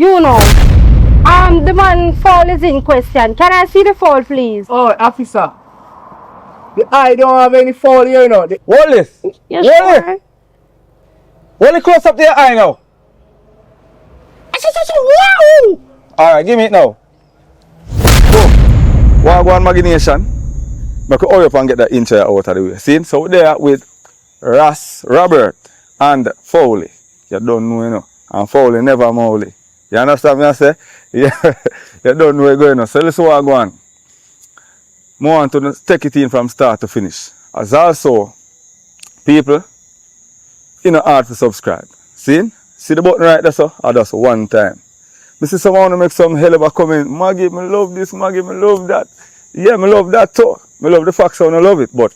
You know. The man Fowly is in question. Can I see the fowl, please? Oh, officer. The eye don't have any foul here, you know. Wallace! Yes, Wallace! sir. Wallace, close up to your eye now. Wow! Alright, give me it now. So, while I go on Maggy Nation, I can hurry up and get that intro out of the way. See? So, there with Ross, Robert, and Fowly. You don't know, you know. And Fowly never Mowly. You understand me I say? Yeah, you don't know where you're going on. So, listen what I go on. I want to take it in from start to finish. As also, people, you know, hard to subscribe. See? See the button right there, so? I just one time. I see someone make some hell of a comment. Maggy, I love this, Maggy, I love that. Yeah, I love that too. I love the fact sound, I love it. But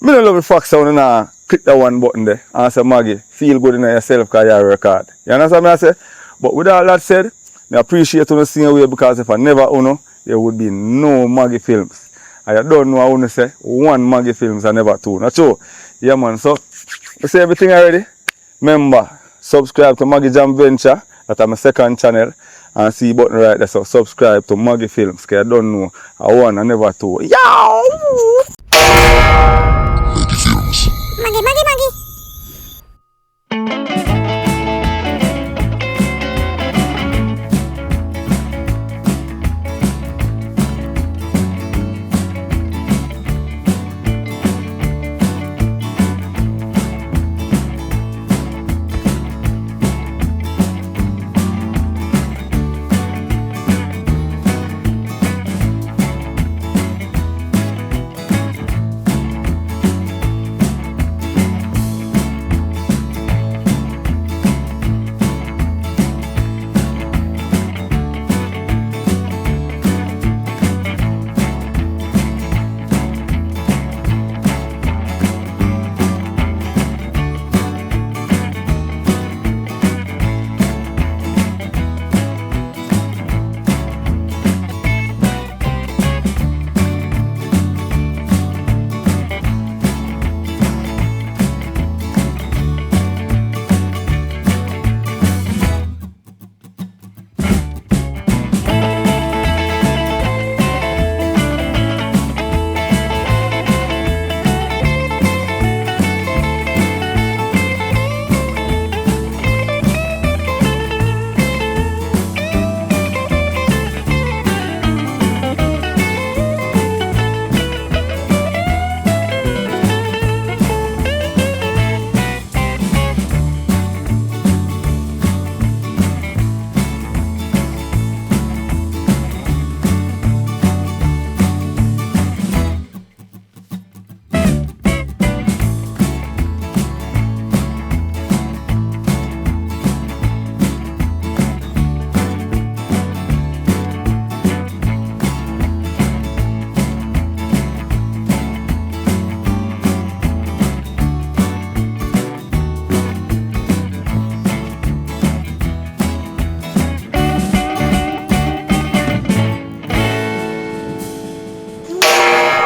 I don't love the fact sound and I click that one button there and say, Maggy, feel good in yourself because you record. You understand what I say? But with all that said, I appreciate you seeing away because if I never know, there would be no Maggy Films. And you don't know I want to say one Maggy Films and never two. Not true? Yeah, man. So, you see everything already? Remember, subscribe to Maggy Jam Venture. That's my second channel. And see the button right there. So, subscribe to Maggy Films. Because I don't know I one and never two. Yow! Maggy Films. Maggy.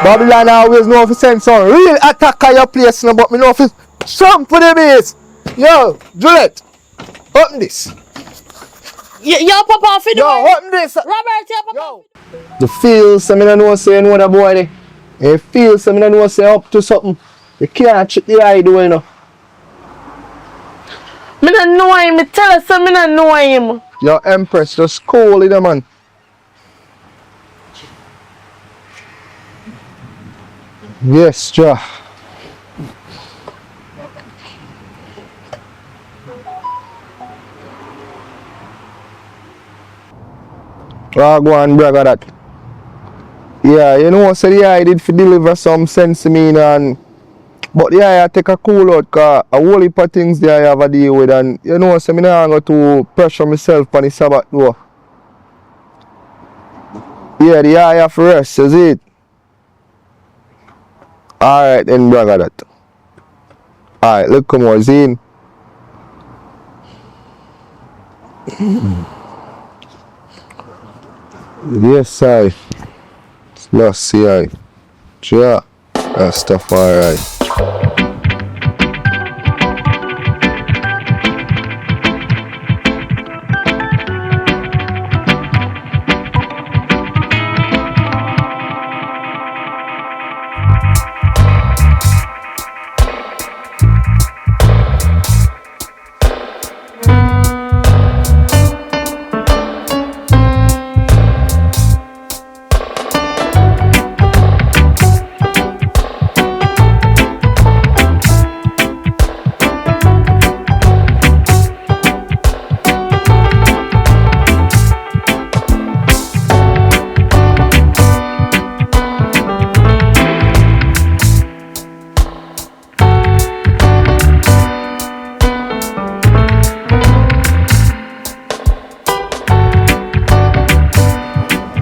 Babylon always know if you send some real attack at your place, no, but me know if it's some for the base. Yo, Juliet, open this. Yo, Papa, for the Yo, open this. Robert, yo, Papa. Yo. The feels, I mean, I know say you know the boy there. The feels, I mean, I know say up to something. You can't check the eye doing, you know. Me don't know him. Me tell us, me don't know him. Yo, Empress, just cool it, man. Yes, ja. Go on, brother, that. Yeah, you know, so the eye did deliver some sense to me, and but yeah, I take a cool out, cause a whole heap of things there I have a deal with, and you know, so me not going to pressure myself on the Sabbath though. Yeah, the eye have rest, is it? Alright then, brother, that. Alright, look, come on, Zine. Yes, I. Let's see, I. Yeah, that stuff, alright.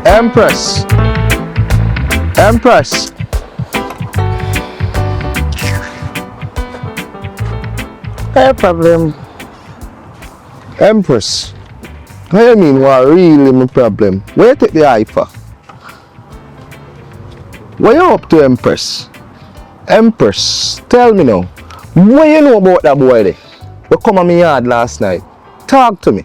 Empress. Empress. No problem. Empress. What do you mean what really my problem? Where you take the eye for? What you up to, Empress? Empress, tell me now. What you know about that boy there? We come on my yard last night. Talk to me.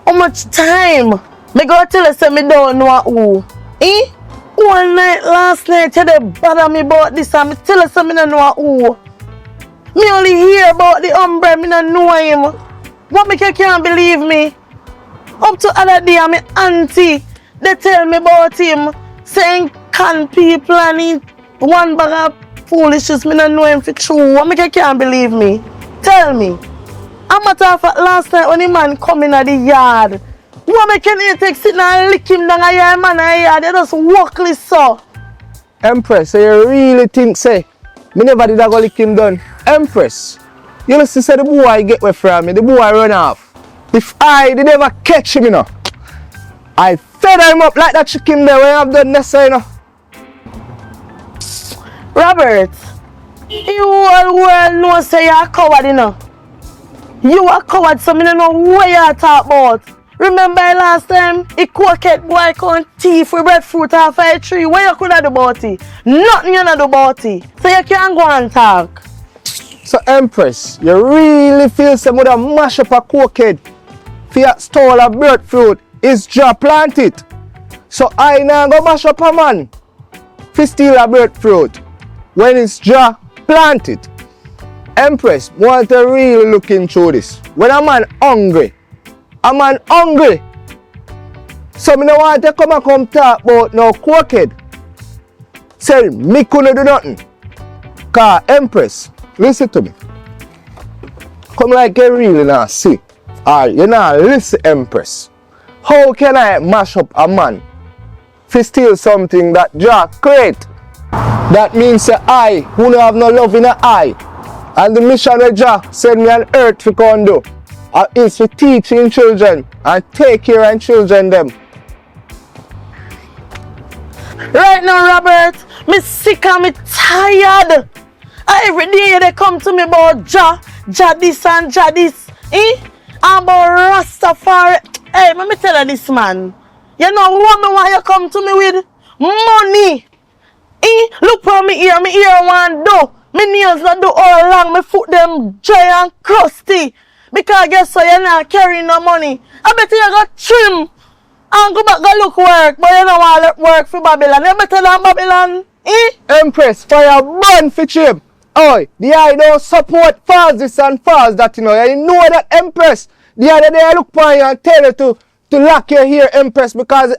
How much time? Me go tell you say me don't know who. Eh? One night last night you dey bother me about this and me tell you say me don't know who. Me only hear about the umbrella, me don't know him. What make you can't believe me? Up to other day my auntie, they tell me about him, saying can people and he one bag of foolishness, me don't know him for true. What make you can't believe me? Tell me. A matter of fact, last night when the man come in at the yard, what make you take sit and lick him down a yard, man a yard, they just walk this so. Empress, so you really think say me never did I go lick him down? Empress, you listen say the boy get away from me, the boy run off. If I did ever catch him, you know, I fed him up like that chicken there when I've done this, you know. Robert, you all well know say you're a coward, you know. You a coward, so I don't know what you talk about. Remember last time, a coquette boy couldn't thief with breadfruit off a tree. What you could have do about it? Nothing you do about it. So you can't go and talk. So Empress, you really feel some would have mash up a cokehead for you stole a breadfruit, is just plant it. So I now go mash up a man for steal a breadfruit when it's just plant it. Empress, want to really look into this. When a man hungry, so me no want to come talk about no cokehead. Say me couldn't do nothing. Cause Empress, listen to me. Come like you really not see. Or you not listen, Empress. How can I mash up a man to steal something that Jack create? That means that I, who don't have no love in the eye, and the mission that Jack send me on earth to go and do, is to teaching children and take care of children them. Right now, Robert, me sick and me tired. Every day they come to me about Ja this and Ja this. And about Rastafari. Hey, let me tell you this, man. You know what me want you come to me with? Money. Look for me here one do. My nails not do all long, my foot them dry and crusty. Because guess what, you're not carrying no money. I bet you got trim and go back go look work, but you don't want to work for Babylon. You better than Babylon. Empress, fire burn for trim. Oh, the eye don't support false this and false that, you know. You know that, Empress. The other day I look for you and tell you to lock your hair, Empress, because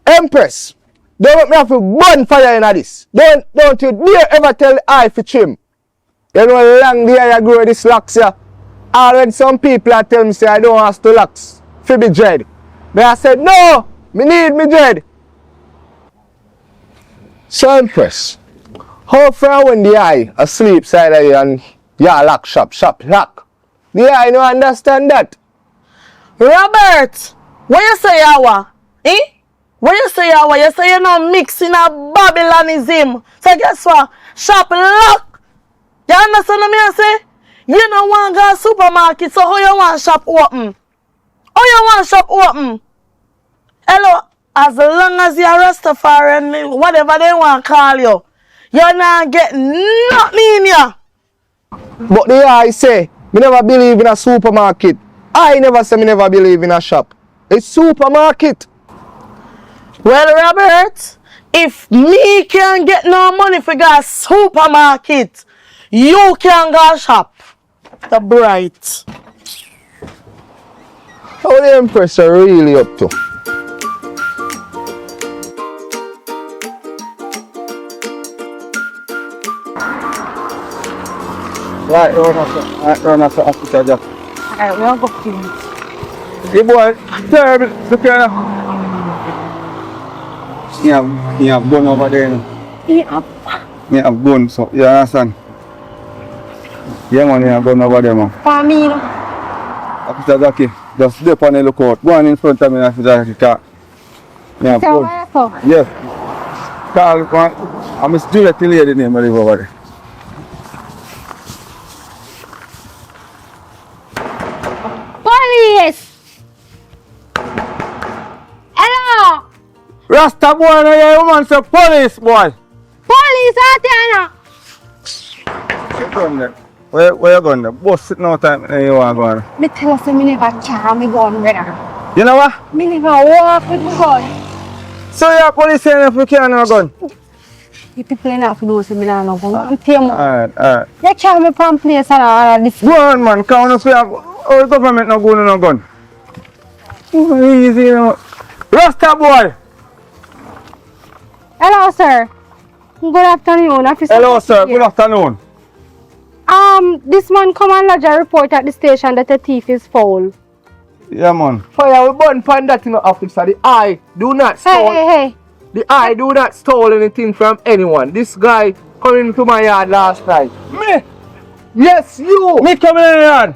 Empress, don't make me have to burn fire in this. Don't you dare ever tell the eye for trim. You know how long the eye grow this locks here. Already some people are telling me say I don't have to locks for be dread. But I said no, me need me dread. So Empress, how far when the eye asleep side of you and you lock shop lock? The eye don't understand that. Robert, what you say yawa? What you say yawa? You say you not mixing a Babylonism. So guess what? Shop lock. You understand what I say? You don't want to go to supermarket, so how you want shop open? How you want shop open? Hello, as long as you're Rastafari and whatever they want to call you, you're not getting nothing in you. But the eye say, me never believe in a supermarket. I never say me never believe in a shop. It's supermarket. Well, Robert, if me can't get no money for go supermarket, you can go shop. The bright. How the Empress are really up to? Right, run after Africa, Jack. Alright, we all go film. Hey boy, terrible, look here now. You have bone over there now. Yeah. You have bone, so you understand? Yeah man, you have bone over there man. For me, Officer Jackie, just dip on the lookout. Go on in front of me, Officer Jackie. Yeah, So, good. where so? Yes. Call one. I'm a student lady name I live over there. Police! Hello! Rasta boy, no, yeah, woman say police boy. Police out there now! Sit down there. Where you going there? Boss sitting out time and you want to go on. Me tell us me never carry me gun, brother. You know what? Me never walk with my gun. So you're police saying if you can't have a gun? You people enough to do so me not know gun. I'm telling you. Alright. You carry me from place and all this. Go on man, count us for our government not going on no gun. Easy you know. Rasta boy! Hello, sir. Good afternoon, officer. Hello sir, good afternoon. This man come and lodge a report at the station that a thief is foul. Yeah man. Fire, we burn pan that in the officer. The eye do not stole. Hey. The eye do not stole anything from anyone. This guy coming to my yard last night. Me! Yes, you! Me coming in the yard!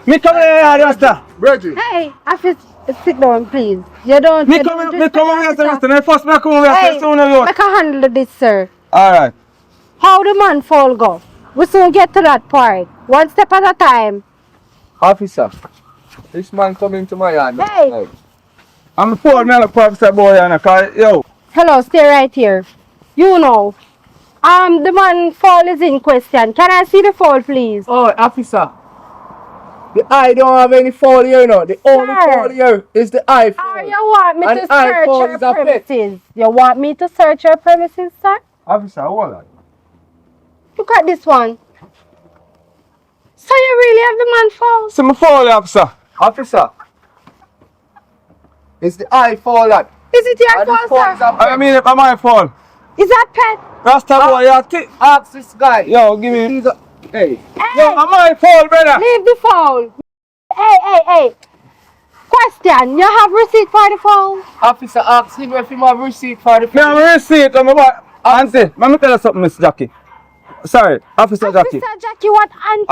Me coming in the yard, Rasta! Reggie. Hey, officer, sit down, please. You don't. Me you coming don't here, respect Rasta. Now first me come over here, Hey, soon as you. I can handle this, sir. Alright. How the man fall go? We soon get to that part. One step at a time. Officer, this man coming to my yard. Hey. Like, I'm the poor man of officer boy and I call yo. Hello, stay right here. You know. The man fall is in question. Can I see the fall, please? oh, officer. The eye don't have any fall here, you know. The only Sir. fall here is the eye fall. Or you want me An to eye search fall your is a pet. premises? You want me to search your premises, sir? Officer, hold on. Look at this one. So you really have the man fall? See me fall, officer. Officer. It's the eye fall that. Is it your And this fall, fall is sir? a I pet. mean if I'm my fall. Is that pet? Rasta boy, you Ask this guy. yo, give me. He's a, hey. Hey, Yo, I'm my fall, brother. leave the fall. Hey. Question, you have receipt for the fall? Officer asked him if he have receipt for the Me have a receipt on my back. Auntie, let me tell you something, Miss Jackie. Sorry, Officer Jackie. Officer Jackie, what Auntie?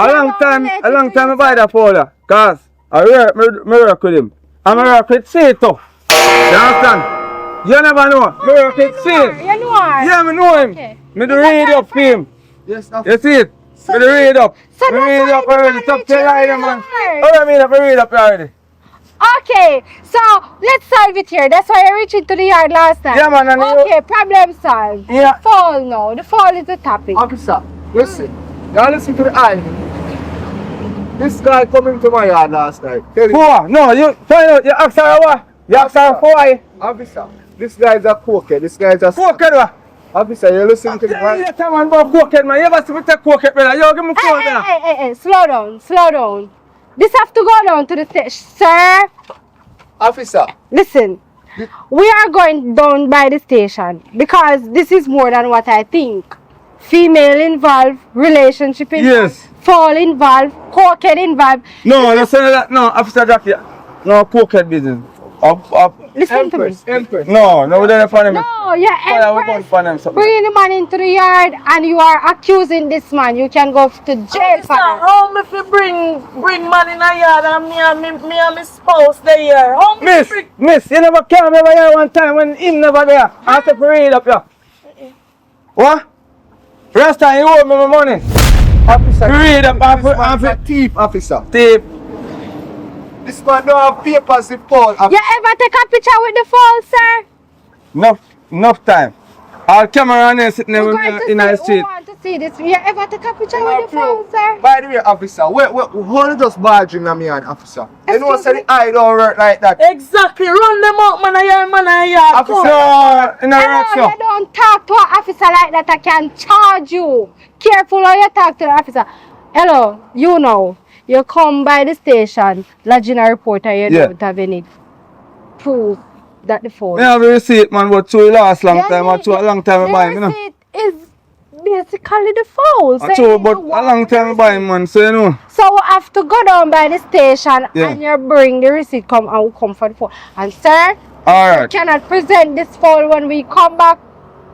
A long time I buy that folder. Cause I work with him. I'm a work with Sito. You understand? You never know. Me work with Sito. You know her? Yeah, me know him. Okay. Me do read up for him. Yes, You officer. see it? Me do read up. So Me that's read why up the already. man Top reached 10 you item, man. there. Oh, I mean, I read up already. Okay, so let's solve it here. That's why I reached into the yard last night. Yeah, man, and you- Okay, problem solved. Yeah. Fall now. The fall is the topic. Officer, listen. Y'all listen to the eye. This guy coming to my yard last night. Tell him. Four. No, you find out. You ask her what? You ask her why? Officer, this guy's a cokehead. This guy's a... Cokehead what? Officer, you listen to the Tell me man. that man about cokehead, man. You ever see me take cokehead, brother? Yo, give me phone, brother. Hey, slow down. This have to go down to the station. Sir, Officer, listen. We are going down by the station because this is more than what I think. Female involved, relationship involved, Yes. fall involved, cokehead involved. No, no, say that. No, Officer Jackie. No cokehead business. Listen to me. Empress. No, we don't find him. No, you're Fire, we don't find him something. bringing the man into the yard and you are accusing this man. You can go to jail for that. How me fi bring man in a yard and me and my spouse there? How me Miss, bring... miss, you never came over here one time when him never there. I have to read up here. What? Last time you owe me my money. Officer, Read up, this man's a thief, officer. Tip. This man don't have papers to fall. You ever take a picture with the fall, sir? Enough time. All camera there sitting there We're with going me to in the see, we street. want to see this. You ever take a picture with the fall, sir? By the way, officer, hold just barging on me, officer. You know, Excuse say the eye don't work like that. Exactly, run them out, man a yard. Officer. No, in the right, Hello, so. you don't talk to an officer like that. I can charge you. Careful how you talk to the officer. Hello, you know. You come by the station, lodging a report and you Yeah. don't have any proof that the phone. I have a receipt, man, but too last long Yeah, time, or too a long time I buy him, you the know. receipt is basically the phone. Too, but a long time I buy him, man, so you know. So we have to go down by the station Yeah. and you bring the receipt come and we come for the phone. And sir, Alright. cannot present this phone when we come back.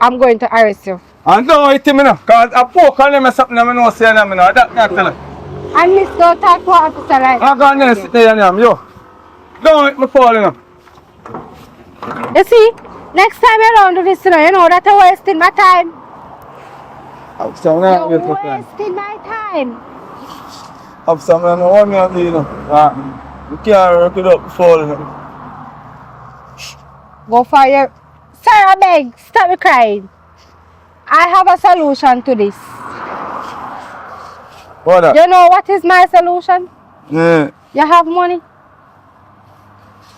I'm going to arrest you. And don't hit him, you know, because I poke on them or something, I know, say them, you know, that not tell him. And Miss don't talk to officer like I'm going to sit there and yo. Don't make me fall in. You see, next time you don't do this, you know that you're wasting my time. Officer, I'm You're not waiting. wasting my time. Officer, I'm not one minute, you know. You can't work it up before, you know. Go for your... Sir, I beg, stop me crying. I have a solution to this. What that? You know what is my solution? Yeah. You have money?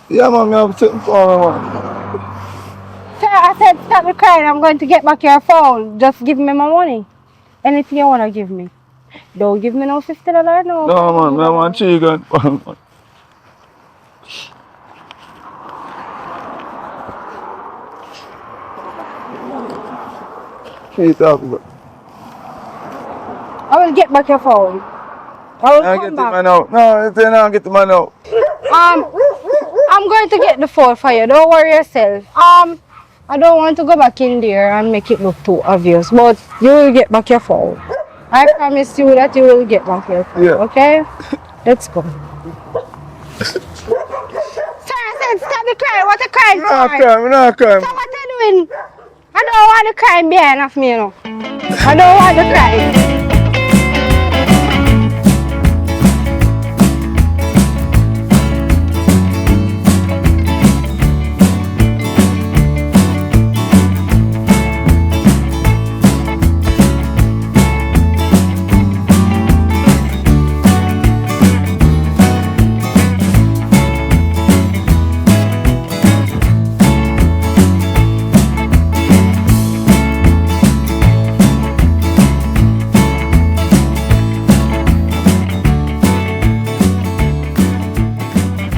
Yeah, man, I'm sitting for me, man. Sir, I said stop me crying. I'm going to get back your phone. Just give me my money. Anything you want to give me. Don't give me no $50, no. No, man, I want chicken. Hey, talk about. I will get back your phone. I will I come get the back. man out. No, it's not get the man out. I'm going to get the phone for you. Don't worry yourself. I don't want to go back in there and make it look too obvious, but you will get back your phone. I promise you that you will get back your phone. Yeah. Okay? Let's go. Sir, I said stop the crying. What a crying for? I'm not crying. So what are you doing? I don't want the crying behind of me, you know. I don't want the crying.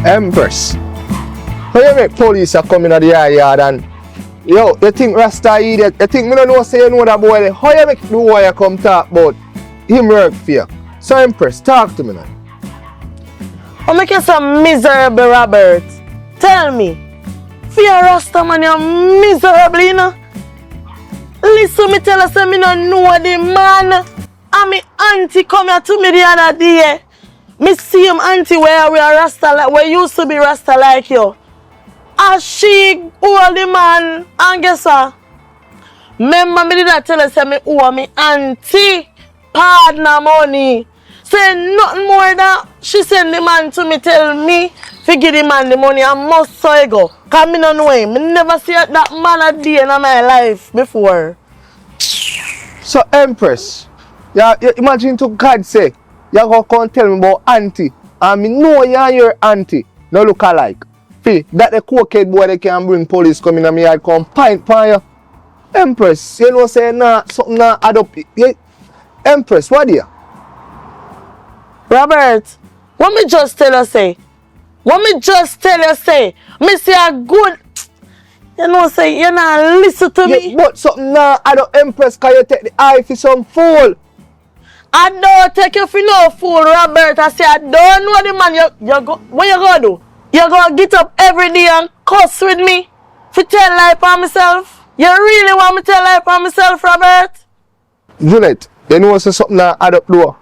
Empress. How you make police are coming at the yard and yo, you think Rasta idiot? You think me don't know say you know that boy there? How you make the boy come talk about him work for you? So Empress, talk to me now. I'll make you some miserable, Robert. Tell me. Fear Rasta man, you're miserable, you know? Listen, me tell us, me don't know the man. And me auntie come here to me the other day. Me see him auntie where we are Rasta like, where used to be Rasta like you. And she hold the man, and guess what? Remember me did not tell her say me owe me auntie partner money. Say nothing more than she send the man to me tell me to give the man the money and must so I go. Cause me don't know him. Me never see that man a day in my life before. So Empress, you imagine to God say, you go come tell me about auntie and me know you and your auntie no look alike. See, that the cokehead boy they can bring police come in and me I come pint pan you. Empress, you know say nah, something nah add up. Empress, what do you? Robert, what me just tell you say? What me just tell you say? Me say a good. You know say you not listen to me. Yeah, but something nah add up, Empress, cause you take the eye for some fool. I don't take you for no fool, Robert. I say I don't know the man. You go. What you gonna do? You gonna get up every day and cuss with me? For tell lie for myself? You really want me to tell lie for myself, Robert? Juliet, you know say something nah add up though.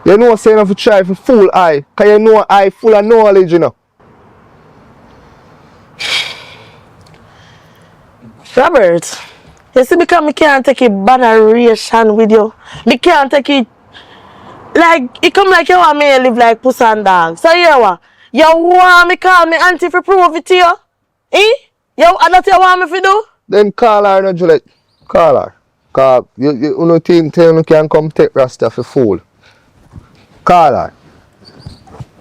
You know say enough to try for fool eye, cause you know I full of knowledge, you know. Robert, you see because me can't take a botheration with you. Me can't take it like it come like you want me to live like puss and dog. So you what? You want me call me auntie for prove it to you? Eh? You that's you want me to do? Then call her, no, Juliet. Call her. Cause you think tell me can come take Rasta for fool. Call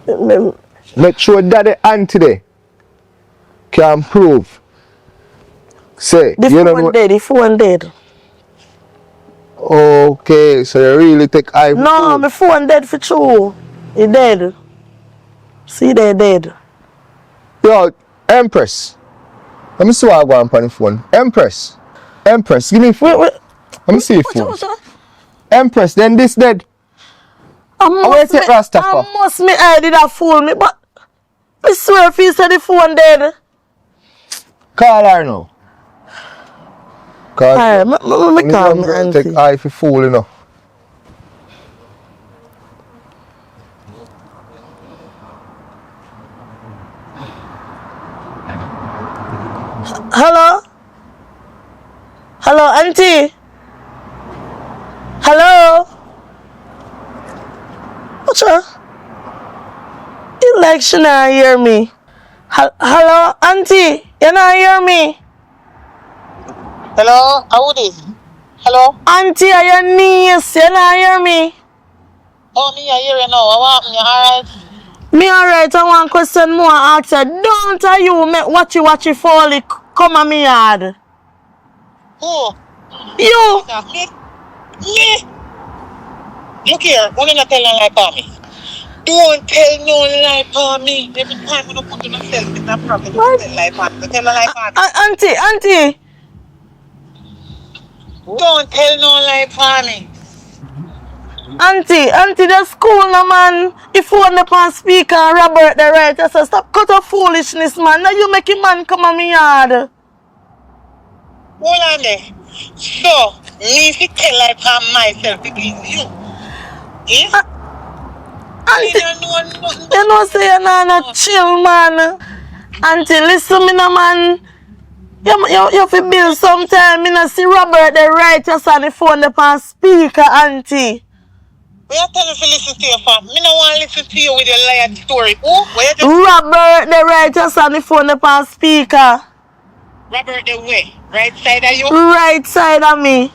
her. Make sure that the auntie there can prove. Say, The you don't phone know. dead, the phone dead. Okay, so you really take eye for No, fool. my phone dead for true. He dead. See they dead. Yo, Empress. Let me see what I go on the phone. Empress. Empress, give me phone. Wait. Let me see your phone. Empress, then this dead. I must take Rasta for? I must me I did that fool me, but I swear if you said the phone dead. Call her now. Cause Alright, me call me girl auntie. take eye for fool, you know. Hello? Hello, Auntie? Hello? What's wrong? You like she not hear me? Hello, Auntie? You not hear me? Hello, Audi. Hello. Auntie, are your niece? You not hear me? Oh, me, I hear you now. What happened? You alright? Me alright, I want question more ask you. Don't you make watchy Fowly come on me yard? Who? You! Me? Me? Look here, when you not tell no lie about me. Don't tell no lie about me. Every time when you put on yourself, it's a problem. Don't tell lie about me. Tell no lie about me. Auntie! Don't tell no lie about me. Auntie, the school no man. If you want the pan speaker and Robert the right, I said stop cut off foolishness, man. Now you make a man come on me yard. Hold on there. So, me if you tell lie about myself because you. Eh? Auntie, you know say you're not chill, man. Auntie, listen me no man. You have to build sometime. Me no see Robert the right, just on the phone the pan speaker, Auntie. Where you tell me to listen to you for? Me no want to listen to you with your liar story. Who? Where you just... Robert the right, just on the phone the pan speaker. Robert the way? Right side of you? Right side of me.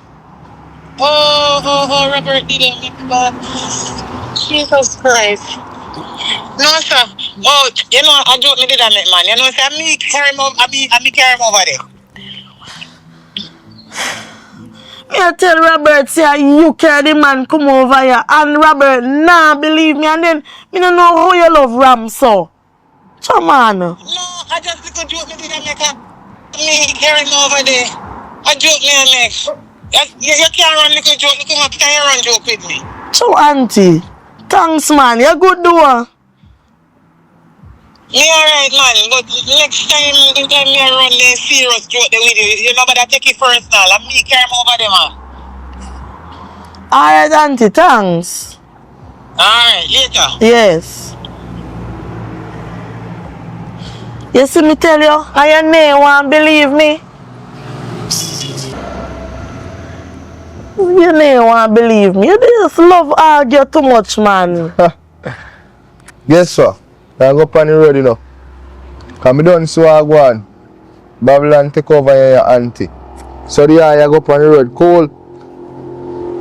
Oh, Robert didn't make bad. Jesus Christ. No, sir. Oh, you know, I joke me did that, man. You know, sir, me carry him over, I carry him over there. I tell Robert, say you carry the man come over here. And Robert, nah, believe me. And then, me don't know how you love Ram, so. Come on. No, I just little joke me did that, make me carry him over there. I joke me and make. You can't run little joke, you can't run joke with me. So, Auntie, thanks, man. You're good doer. Me alright, man, but next time, the time me run the serious joke the video, you know, but I take it personal, and me carry him over there, man. Alright, Auntie, thanks. Alright, later. Yes. You see me tell you, and your name won't believe me. Your name won't believe me. You just love argue too much, man. Guess what? I go up on the road, you know. Because I don't see what I go on. Babylon take over your auntie. So the eye I go up on the road. Cool.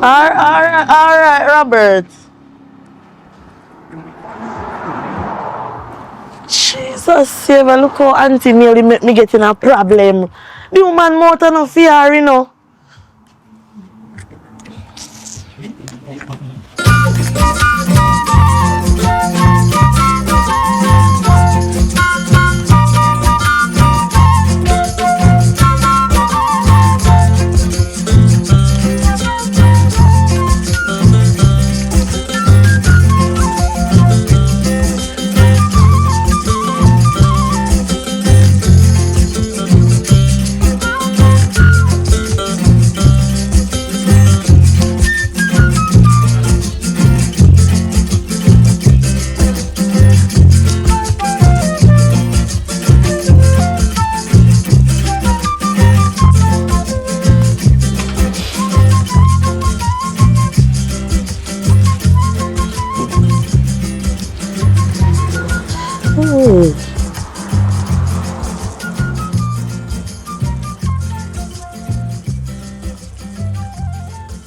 Alright, Robert. Jesus, Savior, look how Auntie nearly make me get in a problem. The woman more than a fear, you know.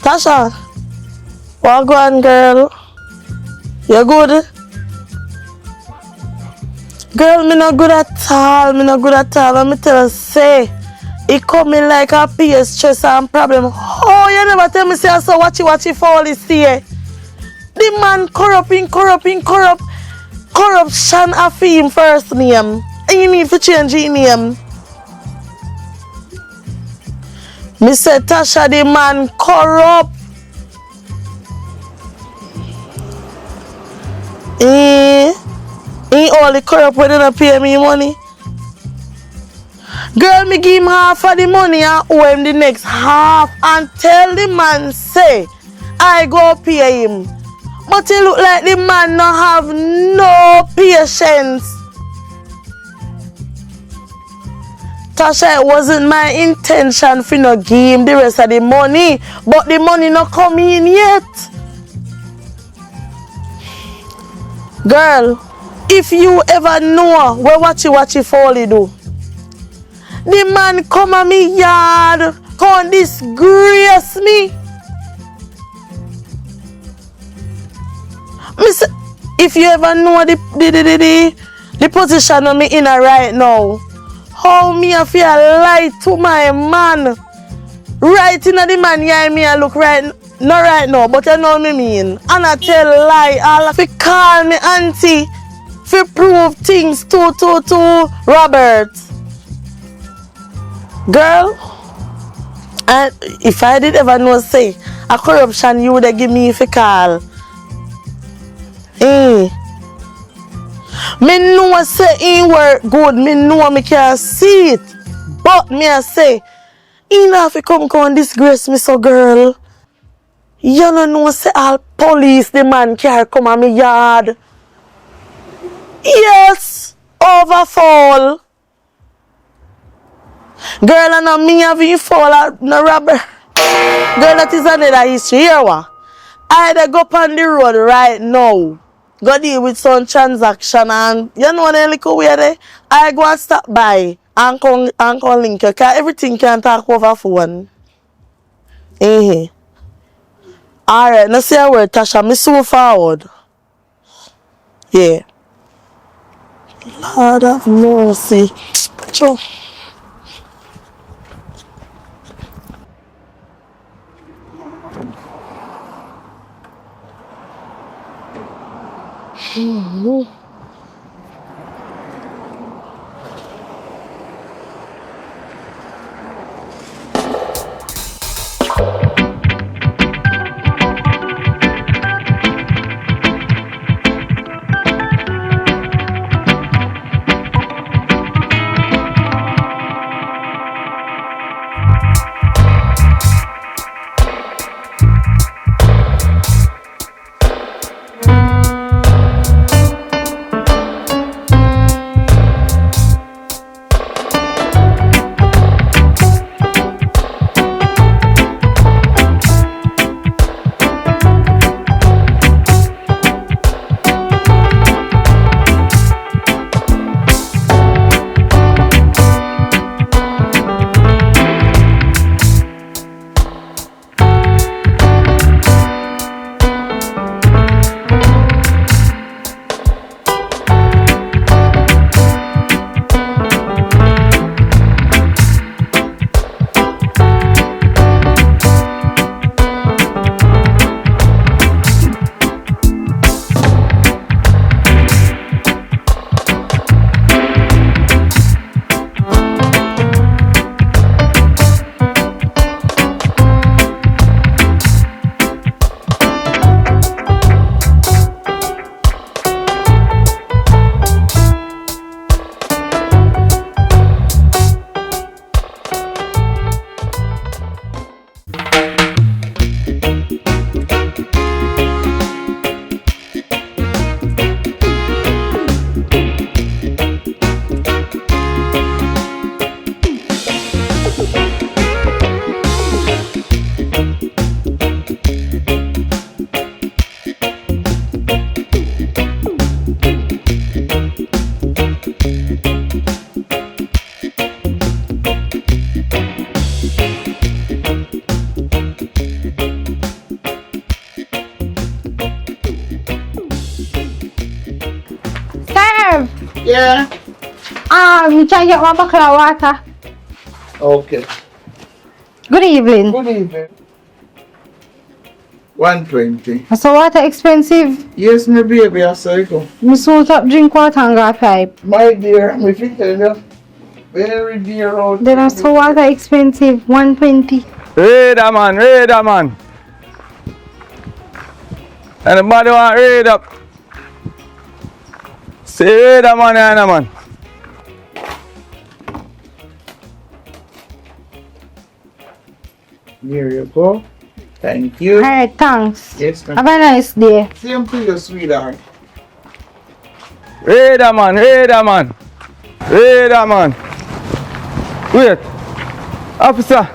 Tasha, what go on, girl? You good? Girl, me not good at all. Let me tell you, say, it coming like a PS stress and problem. Oh, you never tell me, say, I saw watchy Fowly see. The man corrupt. Corruption a him first name. And you need to change his name. Me say, Tasha, the man corrupt. He only corrupt when he don't pay me money. Girl, me give him half of the money and owe him the next half and tell the man say, I go pay him. But it look like the man no have no patience. Tasha, it wasn't my intention for no give him the rest of the money, but the money not come in yet. Girl, if you ever know where watchy Fowly do, the man come at me yard, come disgrace me. If you ever know the position of me in right now, how me I feel lie to my man. Right in the man, yeah, me I look right, not right now, but you know what I mean. And I tell lie, all of it call me auntie, for prove things to Robert. Girl, and if I did ever know say a corruption, you would have give me if you call. Me know say he work good, me know me can see it. But me I say, he not fi come disgrace me so girl. You don't know say all police the man can come at me yard. Yes, overfall. Girl and not me having fall at no robber. Girl, that is another history here wa. I dey go on the road right now. Go deal with some transaction and you know the little way there. I go and stop by and come link you. Cause everything can talk over phone. Alright, now say a word, Tasha. Me so forward. Yeah. Lord have mercy. True. Yeah. You can get one bucket of water. Okay. Good evening. Good evening. 120. So water expensive? Yes, my baby, I saw it. Me sort up drink water and go pipe. My dear, me fit tell you. Very dear out. Then I saw water expensive, 120. Raider man, raider man. Anybody want raid up? Say raider man, Anna man. Here you go. Thank you. Alright, thanks. Yes, ma'am. Have a nice day. Same to you, sweetheart. Radar man, radar man. Radar man. Wait. Officer.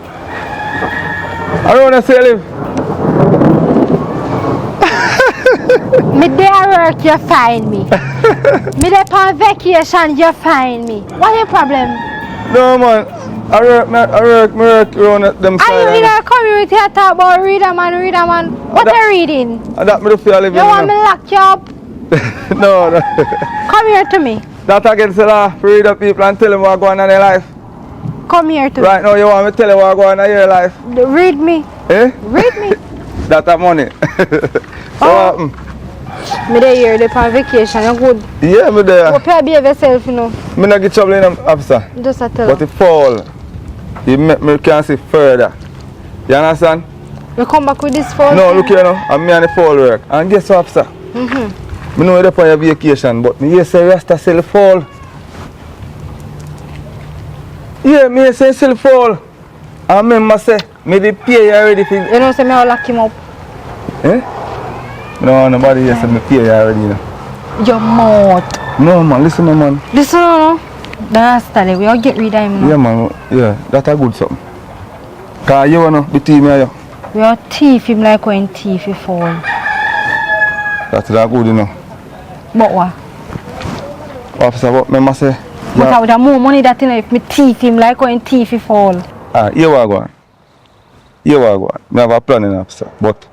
I don't want to say live. Me day at work, you find me. Me day on vacation, you find me. What your problem? No man. I work around at them Are you in side. a community to talk about reader man? What are you reading? And that me do feel living. You want me to lock you up? No, no. Come here to me. That against the law. Read the people and tell them what's going on in their life. Come here to Right now you want me to tell you what's going on in your life. me. Read me. Eh? Read me. That a money. So what happen? Me day here, they on vacation, you good. Yeah, me there. Hope you behave yourself, you know. Me not get trouble in them, officer. Just a tell But you. it fall. You make me can see further. You understand? You come back with this phone? No, look here now. I'm me and the fall work. And guess what, officer? Me know you're on your vacation, but me hear say Rasta sell the fall. Yeah, me hear say sell the fall. And remember say, me dey pay you already for... You know, say me I'll lock him up. Eh? No, nobody here say me pay you already, you know. Your mouth. No, man, listen, no, man. Listen, no. That's the we all get rid of him now. Yeah, man, yeah, that's a good something. Because you know, between me and you, We all thief him like when thief he fall. that's that good, you know. But what? Officer, but remember say... But I would have more money that you know if me thief him like when thief he fall. Ah, here we go. Here we go. I have a plan, officer. But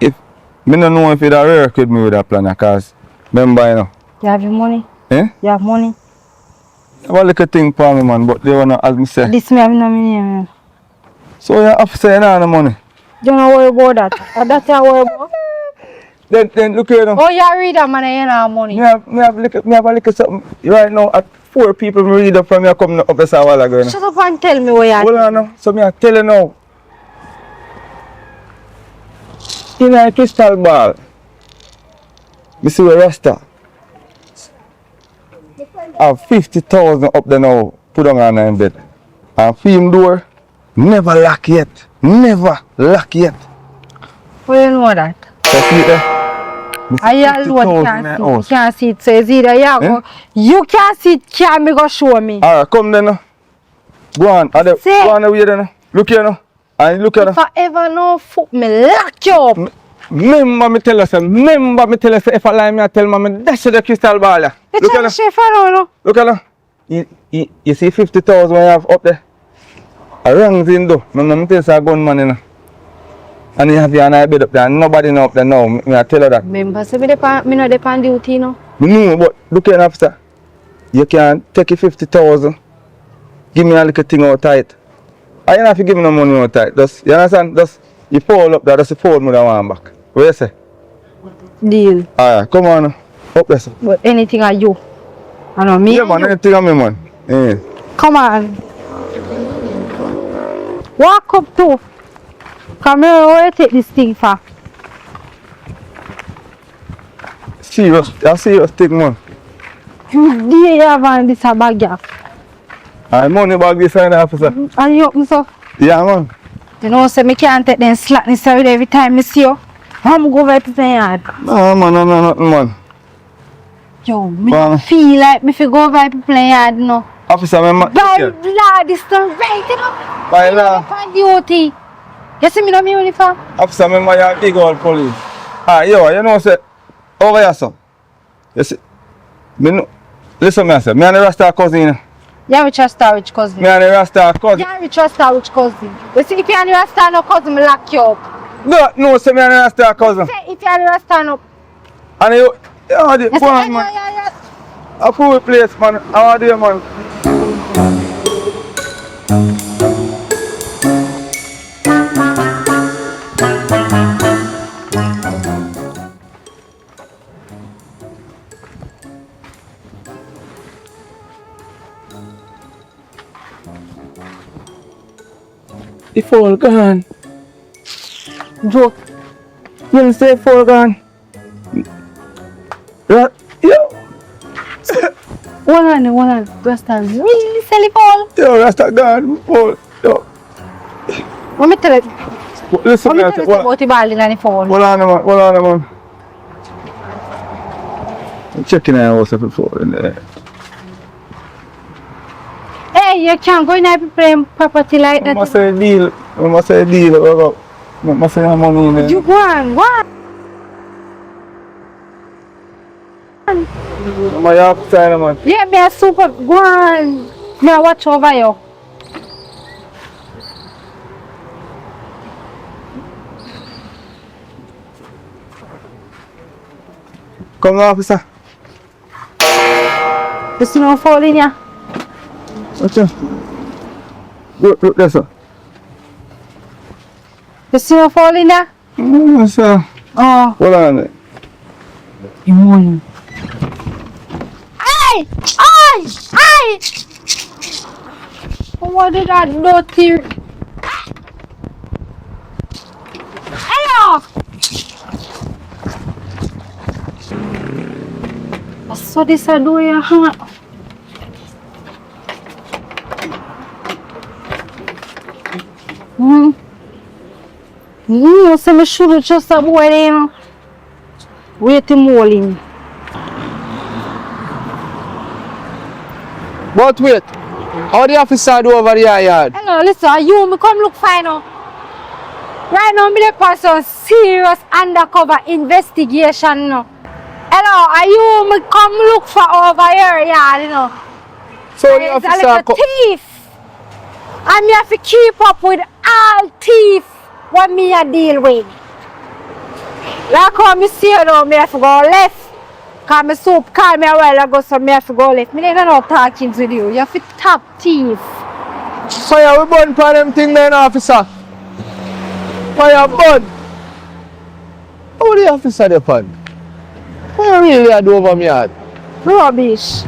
if I don't know if it work with me with that plan, because remember, you know. You have your money? Eh? You have money? I have a little thing for me, man, but they want to, as me say. This me have no money, man. So you're officer, you don't have no money. You don't worry about that. That's what you worry about. Then look here now. Oh, you read that man, you don't have money. Me have a little something. Right now, at 4 people me read up from you coming up this a while ago. You know. Shut up and tell me what you Hold on now. So me I tell you now. In a crystal ball, me see where Rasta have 50,000 up there now, put on in bed. And film door, never lock yet. Never lock yet. How you know that? So see it there? Me see I alone 50,000 in can't the see. You house. can't see it. So it's either you go. Eh? You can't see it, can't me go show me. Alright, come then now. Go on, Say. go on away there now. Look here now. And look here If now. I ever know foot me lock you up. Remember me tell you, if I lie me I tell me dash the crystal ball. Yeah. You Look here tell now. me chef around no? Look at that. You see 50,000 you have up there? A wrong thing though. I'm tell you a gunman, you know. And you have your eye bed up there and nobody know up there now. Me I tell you that. Remember, say me not depend duty no. No, but look here, officer. You can take your 50,000. Give me a little thing out tight. I don't have to give me no money out tight. Just, you understand? Just, you fall up there, just you fall me that one back. What you say? Deal. Alright, come on now. Up there, sir. But anything are you. I know me. Yeah, and man, you. anything on me, man. Yeah. Come on. Walk up to. Come here, where you take this thing for? Serious, that's serious thing, man. You have on this a bag yeah. I money bag this and officer. And you open so. Yeah, man. You know, say me can't take them slackness away every time I see you. I'm go over to the yard. No, man, no, nothing, man. Yo, me Wow. feel like me fi go over people yard no. Officer, remember? By law, this not right, you know. By Me law. on duty. You see me no me uniform? Officer, remember your big old police. Ah, yo, you know, say, over here, son. You see, me know, listen, me, I say, me and the Rasta cousin, you know. Yeah, we trust our which cousin. Me and the Rasta cousin. Yeah, we trust our which cousin. You see, if you and the Rasta no cousin, me lock you up. No, say me and the Rasta cousin. Say, if you and the Rasta no. And you, the, You go say, on, man. A full place, man. How are you, man? The phone gone. Joke. You say phone gone. Right? Yo. Hold on. Rasta really sell it all. Yo, Rasta gone. Phone. Yo. Let me tell you. Listen, What me, me tell you about the ball in the phone? hold on, man. I'm checking out what's up before in there. Hey, you can't go in and play property like I that. must say a deal. I must say money in there. You go on, what? My outside, man. Yeah, me a super go on. Me a watch over you. Come on, officer. You see no fall in ya? Watch out. Look there, sir. You see no fall in ya? Sir. Oh. Hold on there. You morning. Ay! Ay! Ay! What did that dirty? Hello! So this I do ya, huh? You say me should just a boy then. Wait him rolling. But wait. How the officer do over the yard? Hello, listen, you me come look fine now. Right now, me dey for some serious undercover investigation now. Hello, are you me come look for over here, you know? So the There's a officer little thief. And me have to keep up with all thief what me a deal with. Like how me see you now, me have to go left. Cause my soup called me a while ago, so me have to go left. Me never know talking with you. You have to top thief. So yeah, we burn for them thing then, officer. Fire burn. How the officer dey pan? What you really a do over me yard? Rubbish.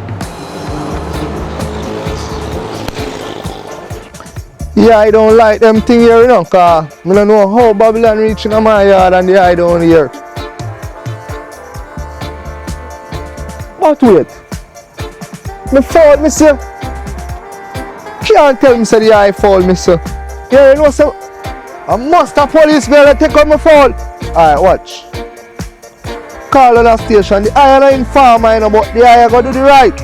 Yeah, I don't like them thing here, you know, cause I don't know how Babylon reaching my yard and the eye down here. But wait. Me fall, me say. Can't tell me say the eye fall, me say. Yeah, you know, so I must have police girl take out my fall. Alright, watch. Call on the station. The eye not inform I know, but the eye go do the right.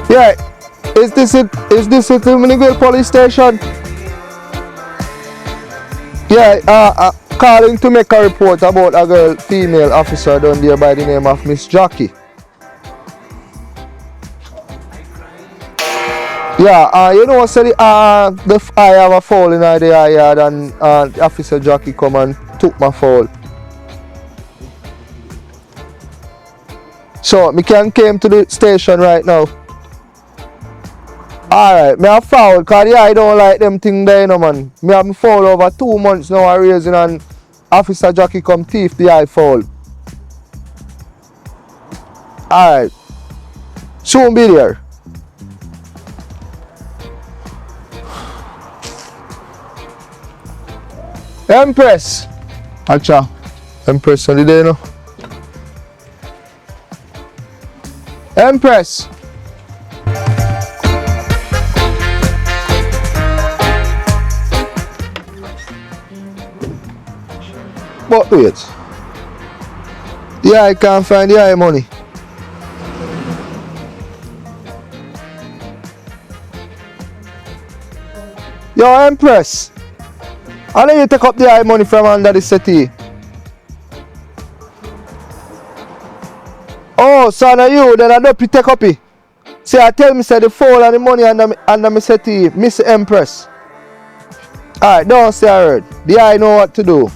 Yeah, is this it the Minigale police station? Yeah, calling to make a report about a girl, female officer down there by the name of Miss Jackie. Yeah, you know, so the I have a fall in the eye yard and Officer Jackie come and took my fall. So, me can came to the station right now. Alright, me have foul because I don't like them thing there, you know, man. Me have foul over 2 months now raising and Officer Jackie come thief the eye foul. Alright. Soon be there. Empress. Acha. Empress on the day, no? Empress. But wait. Yeah, I can't find the eye money. Yo, Empress. I know you take up the eye money from under the settee. Oh, so now you, then I don't take up it. See, I tell me, say the fall and the money under my settee, Miss Empress. Alright, don't say I heard. The eye know what to do.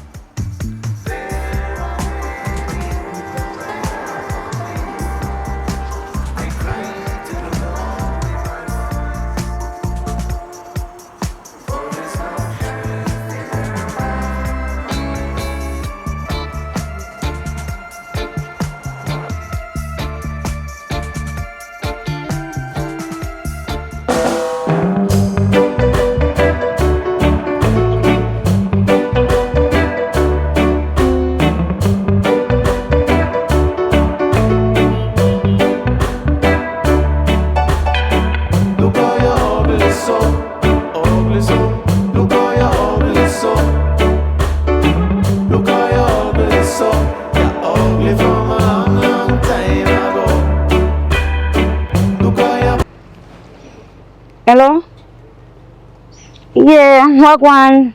Wagwan.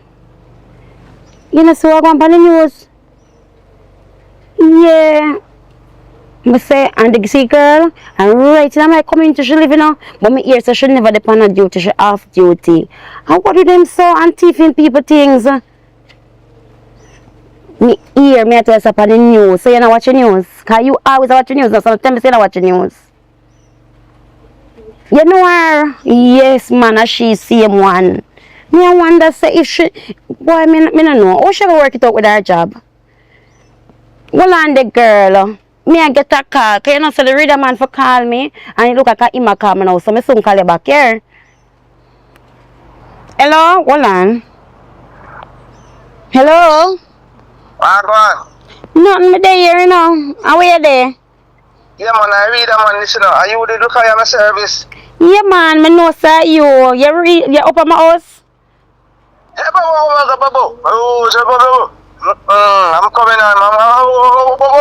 You know, so Wagwan on the news. Yeah. I say, and the see girl, and right in my community she live, you know, but me hear so she never depend on duty, she off duty. And what do them so and thieving people things? Me hear me at us up on the news, so you not watch the news. Cause you always watch the news, now so tell me say you not watch the news. You know her? Yes, man, and she same one. Me I wonder say if she, boy, me no know. How she ever work it out with her job? Well, on the girl. Me I get a call, cause you know, so the reader man for call me, and he look like him a call me now, so me soon call you back here. Hello, hold on. Hello? Wagwan. Nothing me there here, you know. How are you there? Yeah, man, I read a man, listen, are you the look at my service? Yeah, man, me know sir you. You up at my house? Hey, Babo. I'm coming on, mama.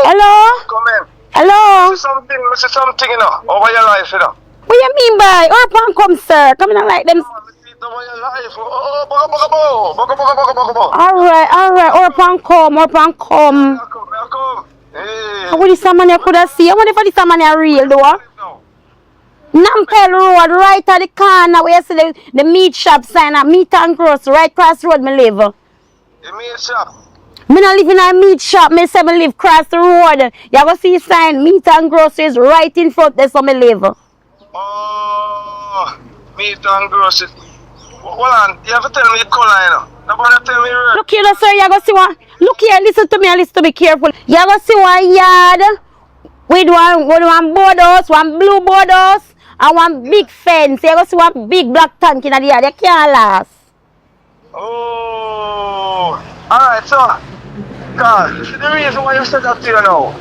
Hello? Come in. Hello? Say something, you know, over your life, you know. What you mean by? Or pan come, sir? Come in and like them. Over your life. Oh, Alright. Or pan come. Come. Hey. How would this man you could have seen? I wonder if this man is real though. Nampel Road, right at the corner where you see the meat shop sign up, meat and grocery, right across the road me live. The meat shop. Me not live in a meat shop, me say me live across the road. You go see sign, meat and groceries right in front, that's where me live. Oh, meat and groceries. Hold on, you have to tell me the color, you know. Nobody tell me where. Look here, sir, you go see one. Look here, listen to me and listen to me careful. You go see one yard with one boardhouse, one blue boardhouse, and one big fence. You go see one big black tank in the yard. You can't last. Oh, alright, so, God, this is the reason why you said that to you now.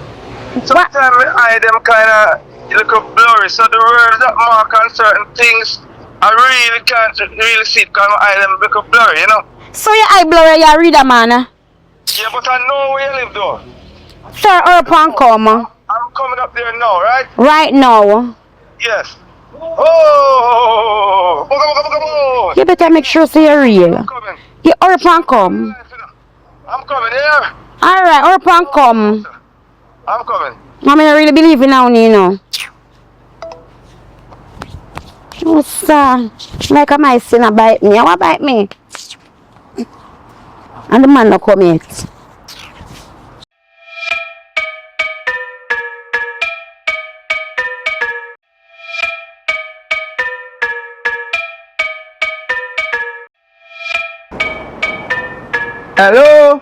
Sometimes I them kind of look blurry, so the words that mark on certain things, I really can't really see it because my eye them look blurry, you know. So your eye blurry, you read a man? Yeah, but I know where you live though. Sir, up and come. I'm coming up there now, right? Right now. Yes. Oh, boga. You better make sure say you're real. I'm coming. You up and come. I'm coming here. Alright, up and come. I'm coming. I mean, I really believe in now, you know. Oh, sir. Like a mice in a bite me. What bite me? And the man no come yet. Hello?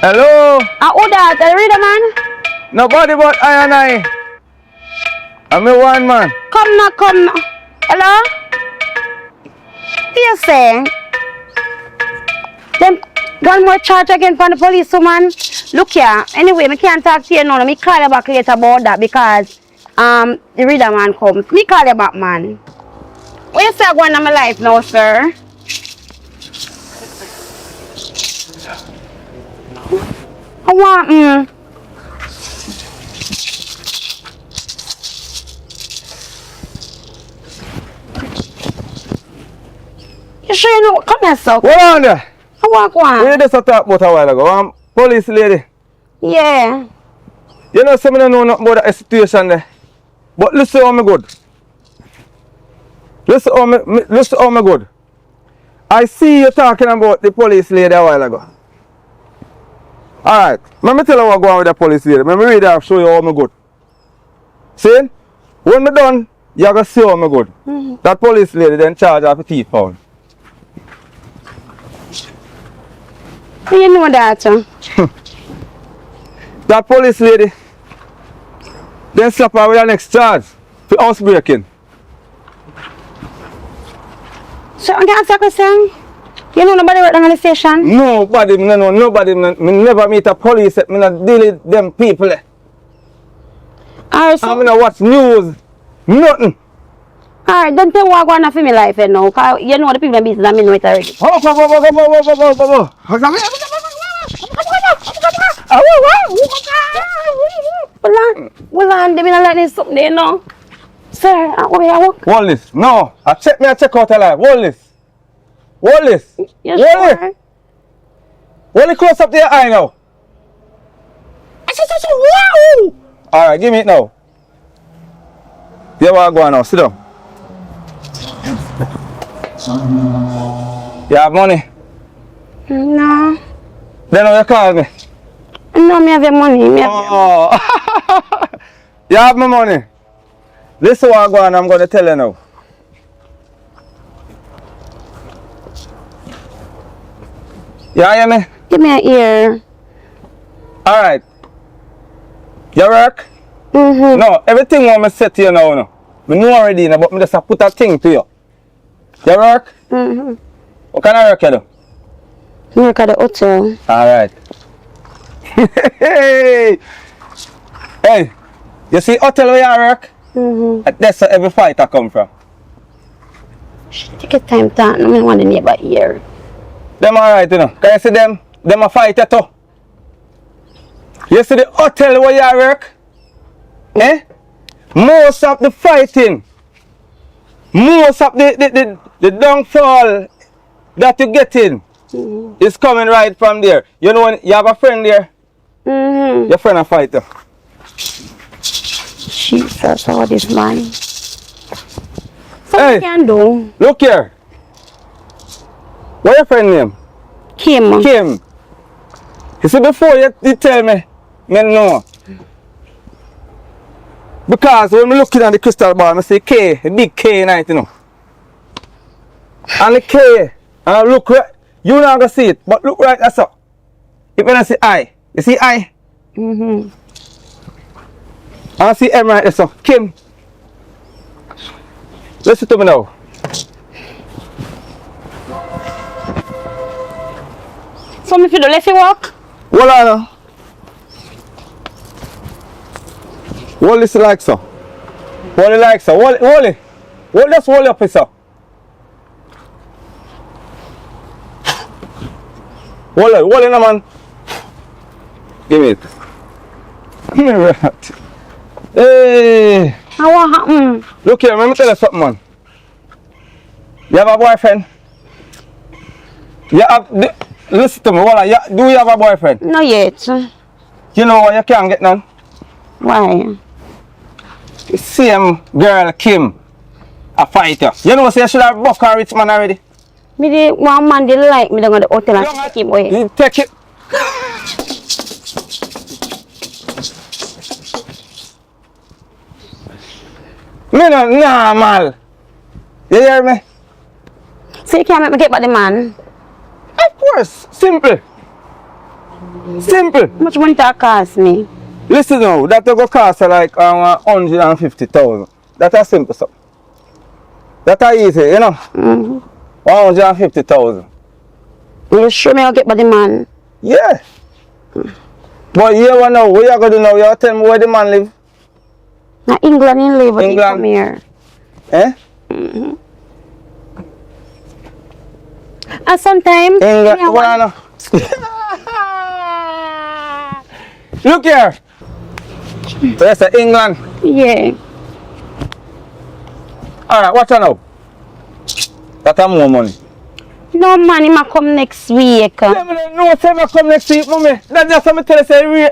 Hello? Who that? The reader man? Nobody but I and I. I'm a one man. Come now. Hello? You say? Then one more charge again from the police woman. Look here. Anyway, I can't talk to you now. Me call you back later about that because the reader man comes. Me call you back, man. What you say going on my life now, sir? I want You sure you know? Come here, sir. Hold on there. I want one. We just talked about a while ago. Police lady. Yeah. You know, some don't know nothing about that situation there. But listen how me good. Listen how me good. I see you talking about the police lady a while ago. Alright, let me tell you what going on with the police lady. Let me read that, show you how me good. See? When me done, you going to see how me good. That police lady then charge of a thief pound. You know that, That police lady then slap her with the next charge for housebreaking. So, I can answer a question? You know nobody work on the station? Nobody, me no, nobody, me never meet a police, me not deal with them people. Alright, so, I no watch news, nothing. alright, don't tell what going on for my life, you know, because you know the people in business, I know it already. Well, on, they not like this something, you know. Sir, what are you? Hold this, no, I check out a life, hold this. Hold this. You Hold sure? it. Hold it close up to your eye now. Wow! Alright, give me it now. You want to go on now, sit down. You have money? No. Then how you call me? No, me have your money. Me have Oh. You have my money. Listen what I'm going to tell you now. You hear me? Give me an ear. Alright. You work? Mm-hmm. No, everything what I say to you now, no. I know already, no, but I just put a thing to you. You work? Mm-hmm. What kind of work you do? Me work at the hotel. Alright. Hey! Hey! You see hotel where you work? Mm-hmm. That's where every fighter come from. Take your time, talk. No, me want the neighbor ear. Them alright, you know. Can you see them? Them a fighter too. You see the hotel where you work? Eh? Most of the fighting, most of the downfall that you get in is coming right from there. You know when you have a friend there, Mm-hmm. your friend a fighter. Jesus, all this man. So Hey. what can do? Look here. What your friend name? Kim. Kim. You see before you tell me know. Because when I'm looking at the crystal ball, I see K, a big K in it, you know. And the K, and I look right, you not gonna see it, but look right that's up. If I see I, you see I? Mm-hmm. And I see M right there, so Kim. Listen to me now. So if you don't let you walk? Hold on now. Hold this like so. Hold it like so. Hold it. Just hold it up so. Hold it now, man. Give me it. Give me it. Hey. How what happened? Look here, let me tell you something, man. You have a boyfriend? You have, listen to me, do you have a boyfriend? Not yet. You know why you can't get none? Why? Same girl, Kim, a fighter. You know, say I should have buck a rich man already. Me the one man they like me down at the hotel and take him away. You take it. Me no normal. You hear me? So you can't make me get back the man? Of course. Simple. Simple. How much money that cost me? Listen now, that will go cost like 150,000. That's a simple stuff. That's a easy, you know. 150,000. You sure me I'll get back the man? Yeah. But you ever know what you gonna do now? You tell me where the man live? Now England in live, but he England. come here. Eh? And sometimes England. me a What I want- know? Look here. So that's England. Yeah. Alright, watch out now. That's more money. No man, he might come next week. No, say I come next week, mommy. That's just what I tell you, say,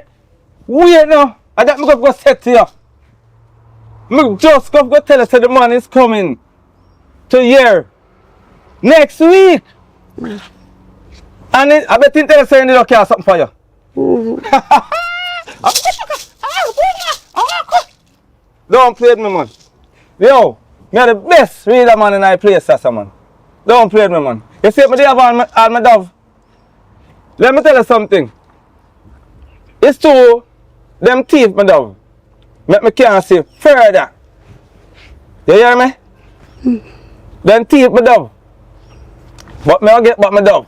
wait now. And that I'm going to go say to you. I'm just going to tell you, say the man is coming to here next week. And I bet you tell you, say, you don't something for you. Don't play with me, man. Yo, me are the best reader man in my place, sir, man. Don't play with me, man. You see, me have all my dove. Let me tell you something. It's true, them teeth, my dove, make me can't see further. You hear me? Them teeth, my dove. But me will get back my dove.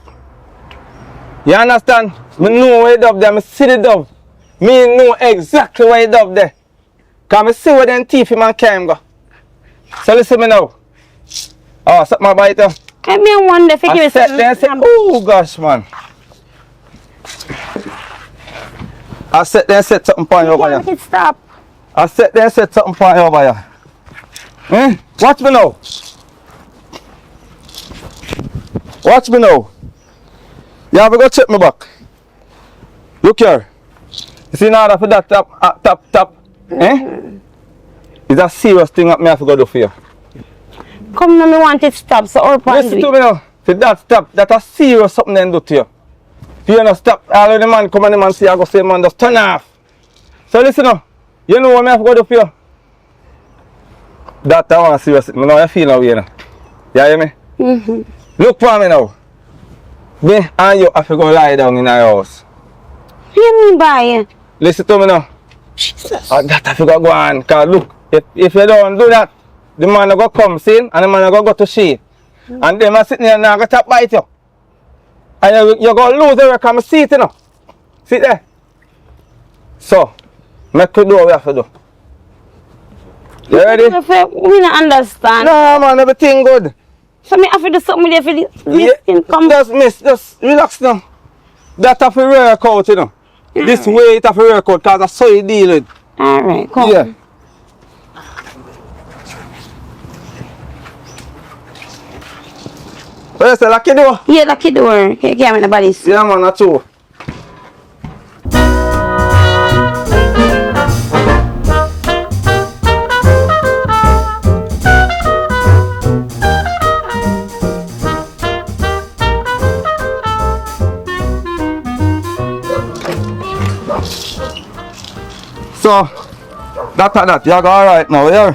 You understand? Me know where the dove there, me see the dove. Me know exactly where the dove there. Because I see where them teeth in my can go. So listen me now. Oh, suck my bite. I mean, wonder if you I give sat there and said, oh gosh, man. I sat there and said something for you over Make here. it stop. I sat there and said something for you over here. Watch me now. Watch me now. You have to go check me back. Look here. You see in order for that tap, eh? It's a serious thing that me have to go do for you. Come now, me want it stop, so or Listen to me now. For that stop, that's a serious something they do to you. If you don't stop, all of the man come and the man see I go say man just turn off. So listen now. You know what me have to go do for you? That I want to serious. I know you feel now, you know. You hear me? Look for me now. Me and you have to go lie down in our house. What do you mean by? Listen to me now. Jesus. That have to go on. Cause look, if you don't do that, the man will go come see and the man will go to she. And them are sitting there and go tap bite you. And you're going to lose the record. I see it, you know. Sit there. So, make you do what we have to do. You ready? We don't understand. No, man, everything good. So me have to do something with you for this thing come. Just relax now. That have to work out, you know. This way it have to work out because that's how you deal with. Alright, come. Yeah. What you say, lock your door? Yeah, lucky door. Can't get me in the body. Yeah, man, that's true. So, that, you go alright now, yeah?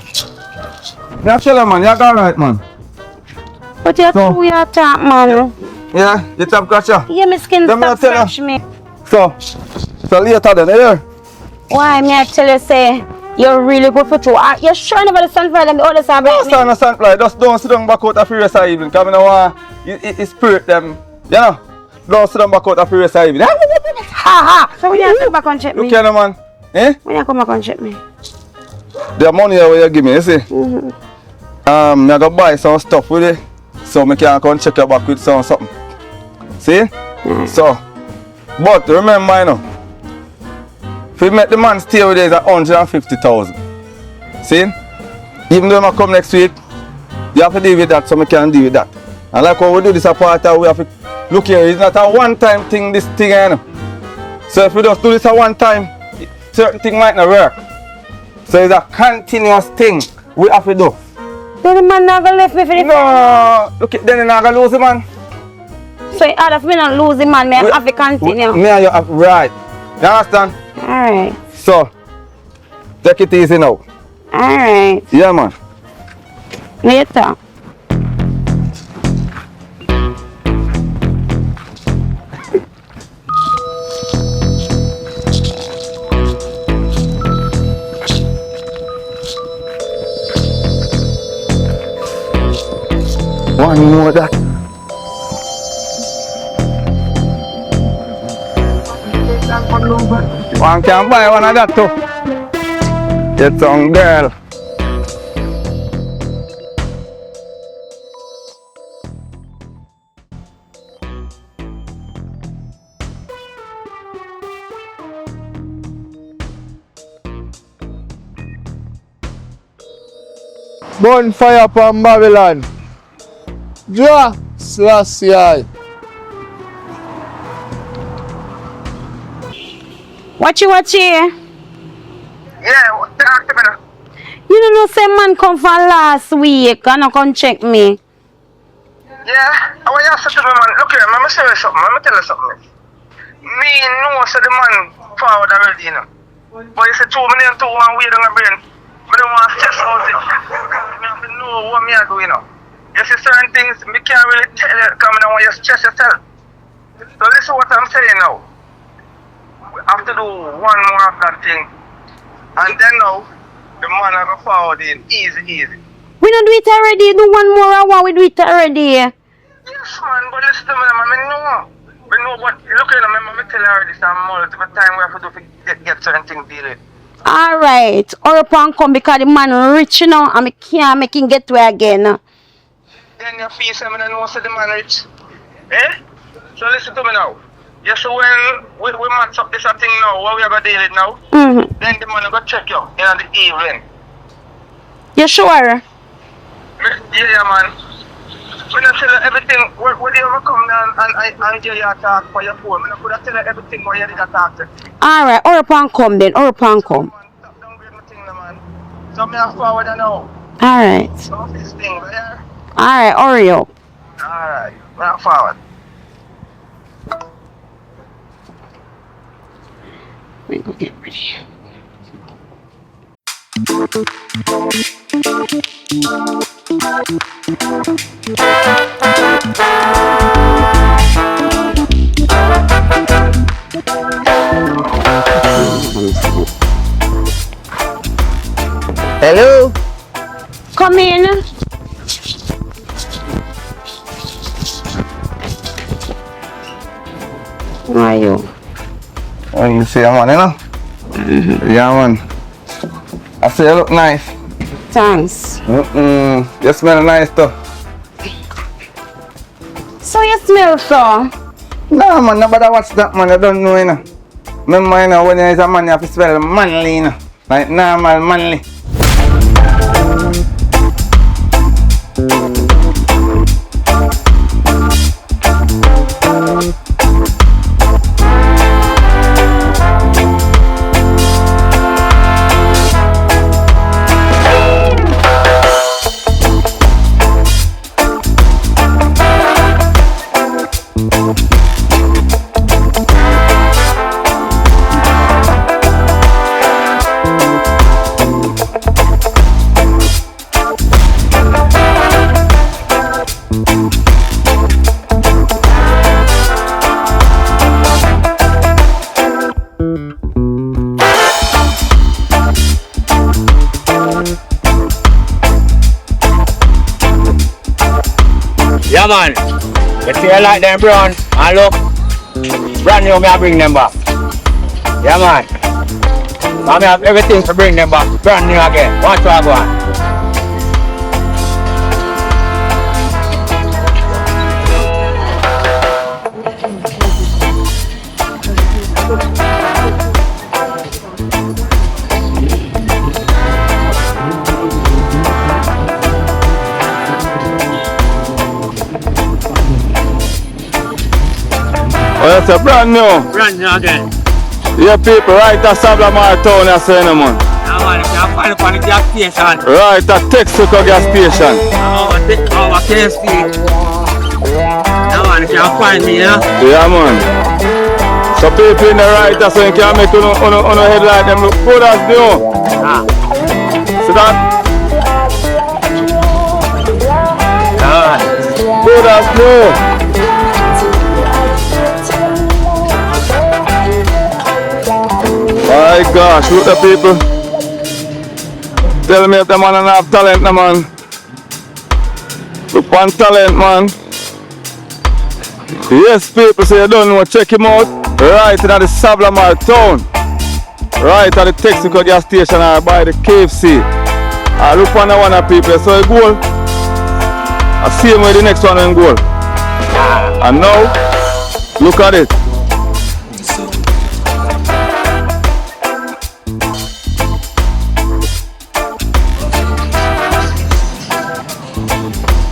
Yeah, tell him, man, you go alright, man. But you're So- true, you're top, man. Yeah, you tap gotcha. Yeah, my skin Let me stop tell you. scratch me. So later then, yeah? Why, me I tell you, say, you're really good for true. You're sure never the sun fire like the other side Don't about me? stand a stand like, just don't sit down back out of your side even, because I don't want it spirit them, you know? Don't sit down back out of your side even. Ha ha! So when you come back and check me? Look here, man. Eh? When you come back and check me? The money that you give me, you see? I go buy some stuff with it, so I can come check your back with something. See? So, but remember, you know, if you make the man stay with us at 150,000. See? Even though I come next week, you have to deal with that, so I can deal with that. And like when we do this apart, we have to look here, it's not a one-time thing, this thing, you know. So if we just do this at one time, certain thing might not work. So it's a continuous thing we have to do. Then the man not gonna left me for the No, look at then you're not gonna lose the man. So in order for me not lose the man, me have to continue. Me and you have right. You understand? Alright. So take it easy now. Alright. Yeah, man. Later. One more that. One can buy one of that too. Get some girl. Bonfire from Babylon. Ja, Selassie. Watch you. Yeah, talk to me now. You don't know say man come from last week and not come check me. Yeah, I want you to say to me, man, look here, let me tell you something, let me tell you something. Me know so the man forward already, you know. But you say 2 million to one way down the brain. I don't want to stress out it. I have to know what me I do, you know. You see certain things, me can't really tell you, because I don't want you to stress yourself. So listen what I'm saying now. We have to do one more of that thing. And then now, the man will go forward in easy. We don't do it already. Do one more hour. We do it already. Yes, man, but listen to me, man, I know. We know what, look at them, I tell you already, some multiple time we have to do to get certain things deal with. Alright. Or upon come because the man rich you know and I can't make him get to it again. Then you feel something and know so the man rich. Eh? So listen to me now. You see when we match up this thing now, what we are going to deal with now, then the man will go check you in the evening. You sure? Yeah, man. When I tell you everything, when you ever come down and I hear you talk for your phone, I could tell you everything what you did talk to. Alright, hurry up and come then, hurry up and come. Man, stop downgrade my thing, man. So me have forward now. Alright. So this thing, yeah? Alright, hurry up. Alright, me have forward. Let me go get ready. Hello? Come in. How are you? Oh, you see a man, you know? Yeah, man. I say you look nice. Thanks. You smell nice too. So you smell so? No, man, nobody watch that, man. I don't know, you know. Remember, you know, when there is a man, you have to smell manly, you know. Like normal, manly. Yeah, man. You see you like them brown and look, brand new, me I bring them back. Yeah, man. I have everything to bring them back, brand new again. Watch what I go on. Oh, that's a brand new. Brand new again. Yeah, people, right at Sablamar town, you say, no, man. Yeah, man. If you find it on the gas station. Right at Texaco gas station. Our KFC. Yeah, man. If you find me, yeah. Yeah, man. So people in the right, so you can make on head like them look good as new. Ah. See that? Yeah. Good as new. My gosh, look at the people. Tell me if the man don't have talent, no, man. Look on talent, man. Yes, people, so you don't know, check him out. Right in the Sablamar town. Right at the Texaco gas station or by the KFC. I look on the one of people, so you go. I see him with the next one and go. And now, look at it.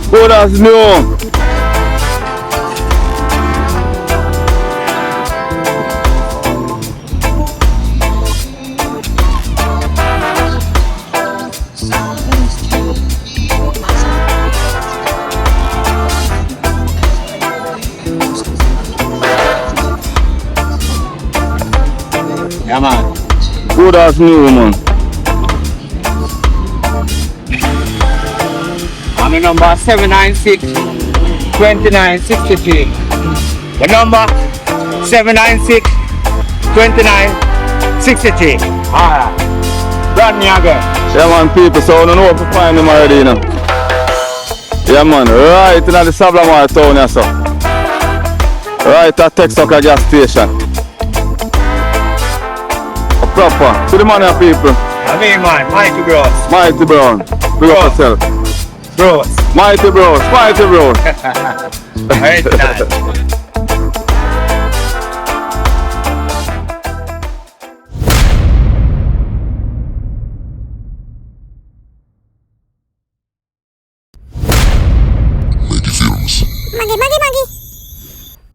Good as new. Yeah, man. Good as new, man. I'm the number 796 2963. The number 796 2963. Alright. Brand new again. Yeah, man, people, so I don't know if you find him already, you know. Yeah, man, right in the Sablamar town, yeah, so. Right at Texaco gas station. A proper. To the man, yeah, people. I mean, man, Mighty Bros. Mighty Brown. Big up yourself. Bros. Mighty Bros. Mighty Bros. Alright,